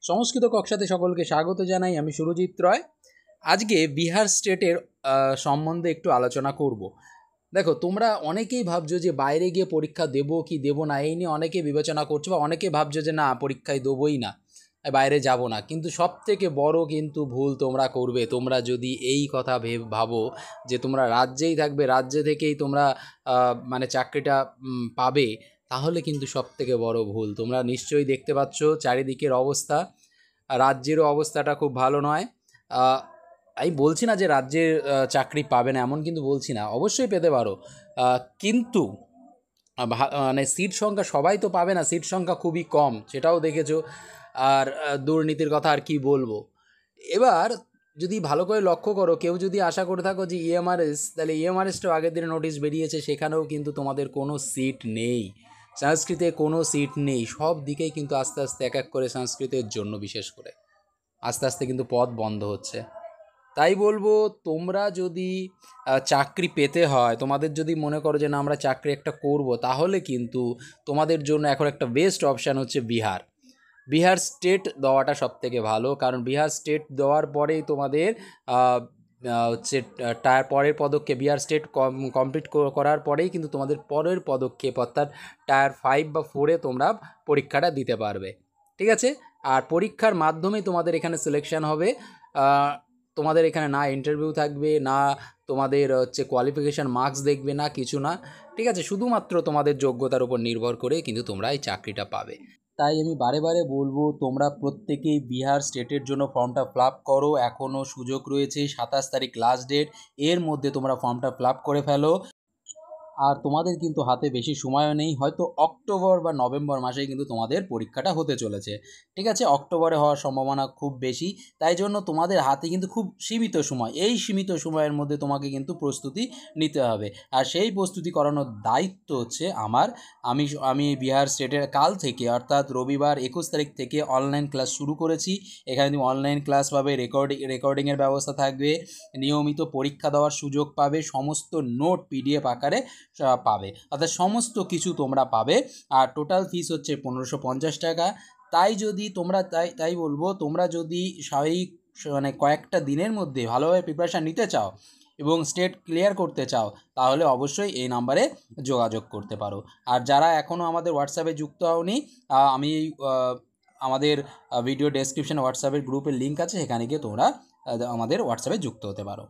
সংস্কৃত কক্ষাতে সকলকে স্বাগত জানাই। আমি সুরজিৎ রয়। আজকে বিহার স্টেটের সম্বন্ধে একটু আলোচনা করব। দেখো, তোমরা অনেকেই ভাবছো যে বাইরে গিয়ে পরীক্ষা দেবো কি দেবো না, এই নিয়ে অনেকে বিবেচনা করছো, বা অনেকে ভাবছো যে না, পরীক্ষায় দেবোই না, বাইরে যাব না। কিন্তু সব থেকে বড় কিন্তু ভুল তোমরা করবে, তোমরা যদি এই কথা ভাবো যে তোমরা রাজ্যেই থাকবে, রাজ্যে থেকেই তোমরা মানে চাকরিটা পাবে, তাহলে কিন্তু সব থেকে বড় ভুল। তোমরা নিশ্চয়ই দেখতে পাচ্ছ চারিদিকের অবস্থা, রাজ্যেরও অবস্থাটা খুব ভালো নয়। আমি বলছি না যে রাজ্যের চাকরি পাবে না, এমন কিন্তু বলছি না, অবশ্যই পেতে পারো, কিন্তু মানে সিট সংখ্যা সবাই তো পাবে না, সিট সংখ্যা খুবই কম, সেটাও দেখেছো। আর দুর্নীতির কথা আর কি বলবো। এবার যদি ভালো করে লক্ষ্য করো, কেউ যদি আশা করে থাকো যে ইএমআরএস, তাহলে ইএমআরএসটাও আগের দিনে নোটিশ বেরিয়েছে, সেখানেও কিন্তু তোমাদের কোনো সিট নেই, সংস্কৃতে কোনো সিট নেই। সব দিকেই কিন্তু আস্তে আস্তে এক এক করে সংস্কৃতের জন্য বিশেষ করে আস্তে আস্তে কিন্তু পদ বন্ধ হচ্ছে। তাই বলবো, তোমরা যদি চাকরি পেতে হয়, তোমাদের যদি মনে করো যে না আমরা চাকরি একটা করব, তাহলে কিন্তু তোমাদের জন্য এখন একটা বেস্ট অপশান হচ্ছে বিহার স্টেট দেওয়াটা সবথেকে ভালো। কারণ বিহার স্টেট দেওয়ার পরেই তোমাদের হচ্ছে পরের পদক্ষেপ, বিহার স্টেট কমপ্লিট করার পরেই কিন্তু তোমাদের পরের পদক্ষেপ, অর্থাৎ টায়ার 5 বা 4-এ তোমরা পরীক্ষাটা দিতে পারবে। ঠিক আছে? আর পরীক্ষার মাধ্যমেই তোমাদের এখানে সিলেকশন হবে। তোমাদের এখানে না ইন্টারভিউ থাকবে, না তোমাদের হচ্ছে কোয়ালিফিকেশান মার্কস দেখবে, না কিছু না। ঠিক আছে? শুধুমাত্র তোমাদের যোগ্যতার উপর নির্ভর করে কিন্তু তোমরা এই চাকরিটা পাবে। তাই আমি বারে বারে বলবো, তোমরা প্রত্যেকেই বিহার স্টেটের জন্য ফর্মটা ফিল আপ করো। এখনও সুযোগ রয়েছে, 27 তারিখ লাস্ট ডেট, এর মধ্যে তোমরা ফর্মটা ফিল আপ করে ফেলো। আর তোমাদের কিন্তু হাতে বেশি সময়ও নেই, হয়তো অক্টোবর বা নভেম্বর মাসেই কিন্তু তোমাদের পরীক্ষাটা হতে চলেছে। ঠিক আছে? অক্টোবরে হওয়ার সম্ভাবনা খুব বেশি, তাই জন্য তোমাদের হাতে কিন্তু খুব সীমিত সময়, এই সীমিত সময়ের মধ্যে তোমাকে কিন্তু প্রস্তুতি নিতে হবে। আর সেই প্রস্তুতি করানোর দায়িত্ব হচ্ছে আমার। আমি বিহার স্টেটের কাল থেকে, অর্থাৎ রবিবার 21 তারিখ থেকে অনলাইন ক্লাস শুরু করেছি। এখানে তুমি অনলাইন ক্লাস পাবে, রেকর্ডিংয়ের ব্যবস্থা থাকবে, নিয়মিত পরীক্ষা দেওয়ার সুযোগ পাবে, সমস্ত নোট পিডিএফ আকারে পাবে, অর্থাৎ সমস্ত কিছু তোমরা পাবে। আর টোটাল ফিস হচ্ছে 1550 টাকা। তাই যদি তোমরা তাই বলবো, তোমরা যদি স্বাভাবিক মানে কয়েকটা দিনের মধ্যে ভালোভাবে প্রিপারেশান নিতে চাও এবং স্টেট ক্লিয়ার করতে চাও, তাহলে অবশ্যই এই নাম্বারে যোগাযোগ করতে পারো। আর যারা এখনও আমাদের হোয়াটসঅ্যাপে যুক্ত হওনি, আমি আমাদের ভিডিও ডেসক্রিপশানে হোয়াটসঅ্যাপের গ্রুপের লিঙ্ক আছে, সেখানে গিয়ে তোমরা আমাদের হোয়াটসঅ্যাপে যুক্ত হতে পারো।